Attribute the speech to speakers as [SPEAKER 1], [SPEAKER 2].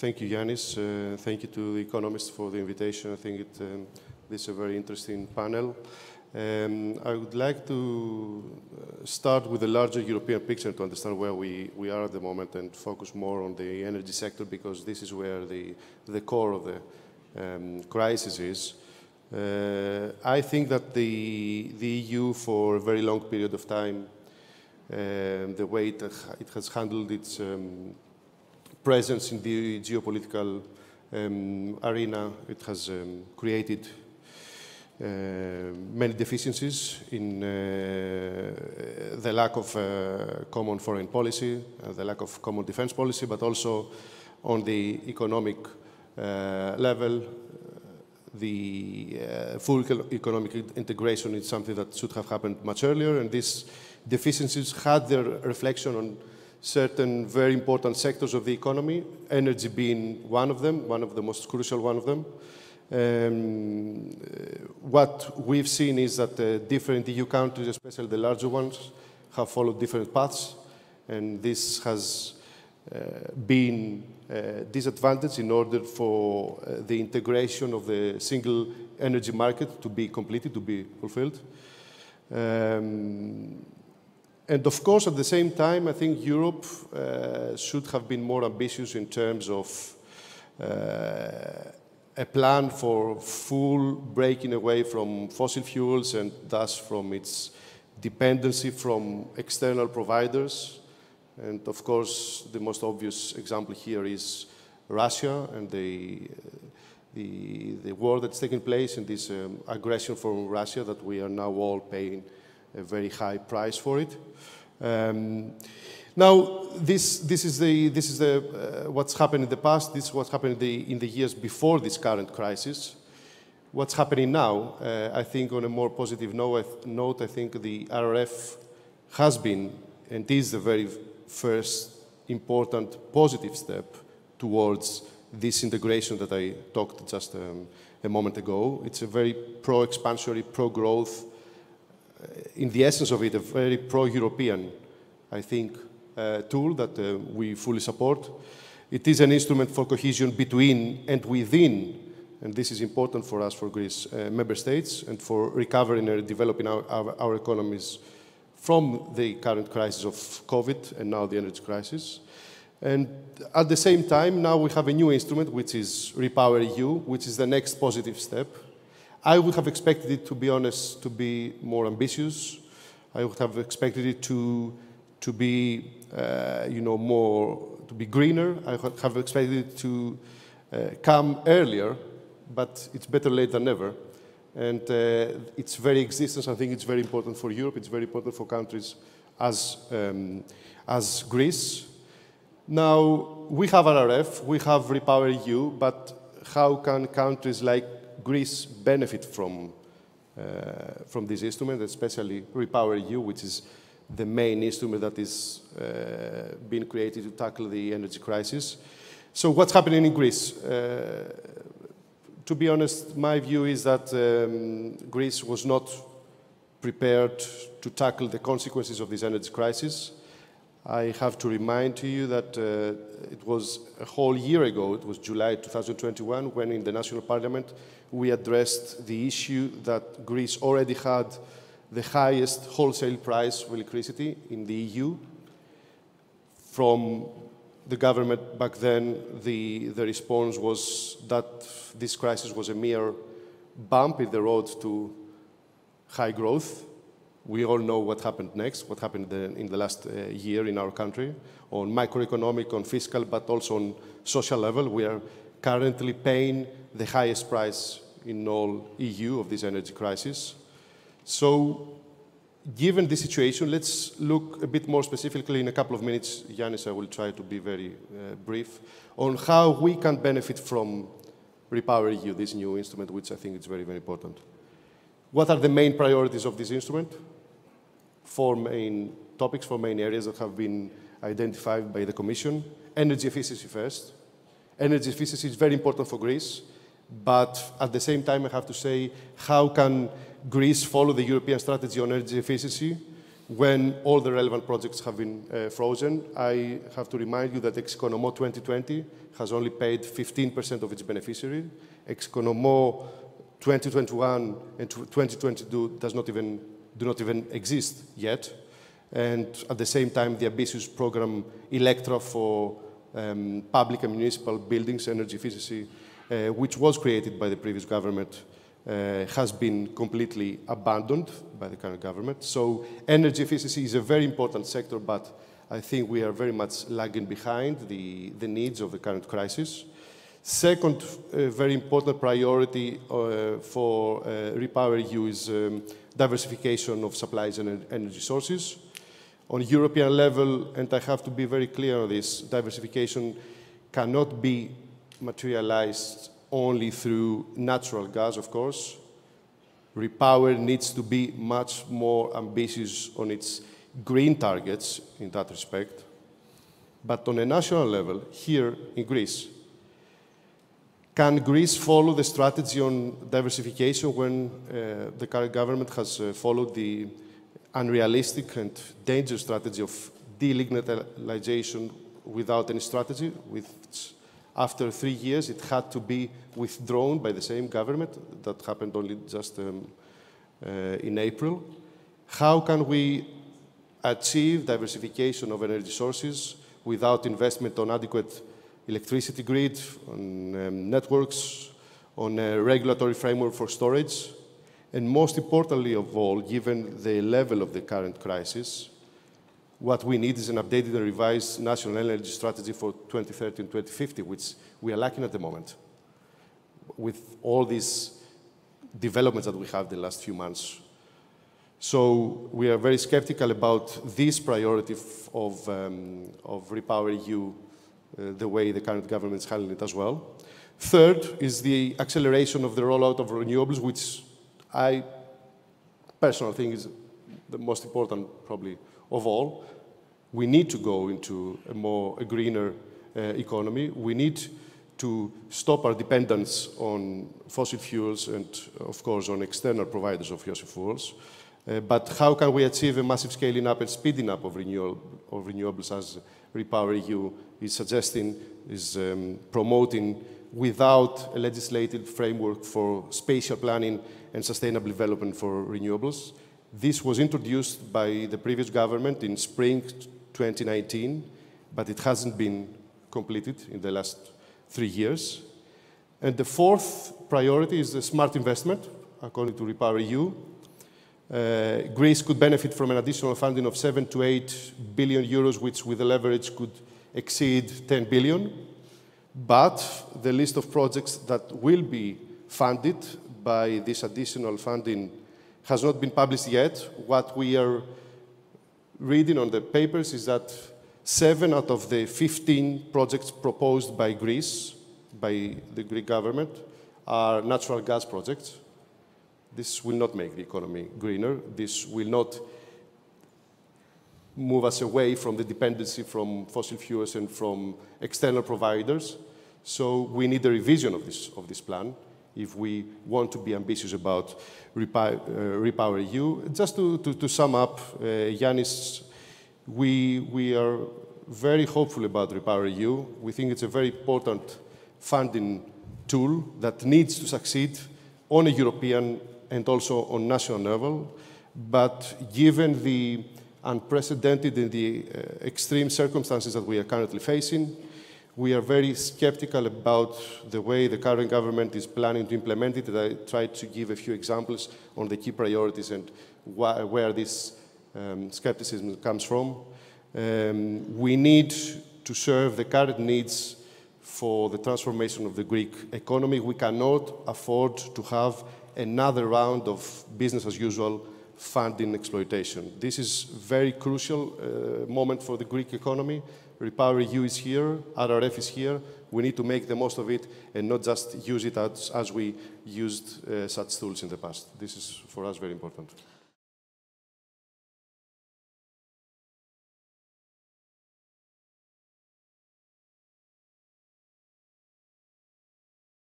[SPEAKER 1] Thank you, Yanis. Thank you to the Economist for the invitation. I think this is a very interesting panel. I would like to start with a larger European picture to understand where we are at the moment and focus more on the energy sector, because this is where the core of the crisis is. I think that the EU, for a very long period of time, the way it has handled its presence in the geopolitical arena, it has created many deficiencies in the lack of common foreign policy, the lack of common defense policy, but also on the economic level. The full economic integration is something that should have happened much earlier, and these deficiencies had their reflection on certain very important sectors of the economy, energy being one of them, one of the most crucial one of them. What we've seen is that different EU countries, especially the larger ones, have followed different paths, and this has been a disadvantage in order for the integration of the single energy market to be completed, to be fulfilled. And of course, at the same time, I think Europe should have been more ambitious in terms of a plan for full breaking away from fossil fuels and thus from its dependency from external providers. And of course, the most obvious example here is Russia and the war that's taking place and this aggression from Russia that we are now all paying a very high price for it. Now, this is what's happened in the past. This is what's happened in the years before this current crisis. What's happening now, I think on a more positive note, I think the RRF has been and is the very first important positive step towards this integration that I talked just a moment ago. It's a very pro-expansionary, pro-growth, in the essence of it, a very pro-European, I think, tool that we fully support. It is an instrument for cohesion between and within, and this is important for us, for Greece, member states, and for recovering and developing our economies from the current crisis of COVID and now the energy crisis. And at the same time, now we have a new instrument, which is REPowerEU, which is the next positive step. I would have expected it, to be honest, to be more ambitious. I would have expected it to be, to be greener. I would have expected it to come earlier, but it's better late than never. And its very existence, I think it's very important for Europe. It's very important for countries as Greece. Now, we have RRF, we have REPowerEU, but how can countries like Greece benefit from this instrument, especially REPowerEU, which is the main instrument that is being created to tackle the energy crisis? So what's happening in Greece? To be honest, my view is that Greece was not prepared to tackle the consequences of this energy crisis. I have to remind to you that it was a whole year ago, it was July 2021, when in the National Parliament we addressed the issue that Greece already had the highest wholesale price of electricity in the EU. From the government back then, the response was that this crisis was a mere bump in the road to high growth. We all know what happened next, what happened in the last year in our country, on macroeconomic, on fiscal, but also on social level. We are currently paying the highest price in all EU of this energy crisis. So, given the situation, let's look a bit more specifically in a couple of minutes. Yanis, I will try to be very brief, on how we can benefit from REPowerEU, this new instrument, which I think is very, very important. What are the main priorities of this instrument? 4 main topics, 4 main areas that have been identified by the Commission. Energy efficiency first. Energy efficiency is very important for Greece, but at the same time, I have to say, how can Greece follow the European strategy on energy efficiency when all the relevant projects have been frozen. I have to remind you that Economist 2020 has only paid 15% of its beneficiary. Economist 2021 and 2022 do not even exist yet. And at the same time, the ambitious program Electra for public and municipal buildings, energy efficiency, which was created by the previous government, has been completely abandoned by the current government. So energy efficiency is a very important sector, but I think we are very much lagging behind the needs of the current crisis. Second, very important priority for REPowerEU is diversification of supplies and energy sources. On European level, and I have to be very clear on this, diversification cannot be materialized only through natural gas, of course. REPower needs to be much more ambitious on its green targets in that respect. But on a national level, here in Greece, can Greece follow the strategy on diversification when the current government has followed the unrealistic and dangerous strategy of delignitalization without any strategy, which after 3 years it had to be withdrawn by the same government? That happened only just in April. How can we achieve diversification of energy sources without investment on adequate electricity grid, on networks, on a regulatory framework for storage? And most importantly of all, given the level of the current crisis, what we need is an updated and revised national energy strategy for 2030 and 2050, which we are lacking at the moment, with all these developments that we have the last few months. So we are very skeptical about this priority of REPowerEU, the way the current government is handling it as well. Third is the acceleration of the rollout of renewables, which I personally think is the most important probably of all. We need to go into a greener economy. We need to stop our dependence on fossil fuels and, of course, on external providers of fossil fuels. But how can we achieve a massive scaling up and speeding up of renewables, as REPowerEU is suggesting, is promoting, without a legislative framework for spatial planning and sustainable development for renewables? This was introduced by the previous government in spring 2019, but it hasn't been completed in the last 3 years. And the fourth priority is the smart investment, according to REPowerEU. Greece could benefit from an additional funding of 7 to 8 billion euros, which with the leverage could exceed 10 billion. But the list of projects that will be funded by this additional funding has not been published yet. What we are reading on the papers is that 7 out of the 15 projects proposed by Greece, by the Greek government, are natural gas projects. This will not make the economy greener. This will not move us away from the dependency from fossil fuels and from external providers. So we need a revision of this plan if we want to be ambitious about REPowerEU. Just to sum up, Yannis, we are very hopeful about REPowerEU. We think it's a very important funding tool that needs to succeed on a European and also on national level. But given the unprecedented and the extreme circumstances that we are currently facing, we are very skeptical about the way the current government is planning to implement it. And I tried to give a few examples on the key priorities and where this skepticism comes from. We need to serve the current needs for the transformation of the Greek economy. We cannot afford to have another round of business as usual funding exploitation. This is a very crucial moment for the Greek economy. REPowerEU is here, RRF is here. We need to make the most of it and not just use it as we used such tools in the past. This is, for us, very important.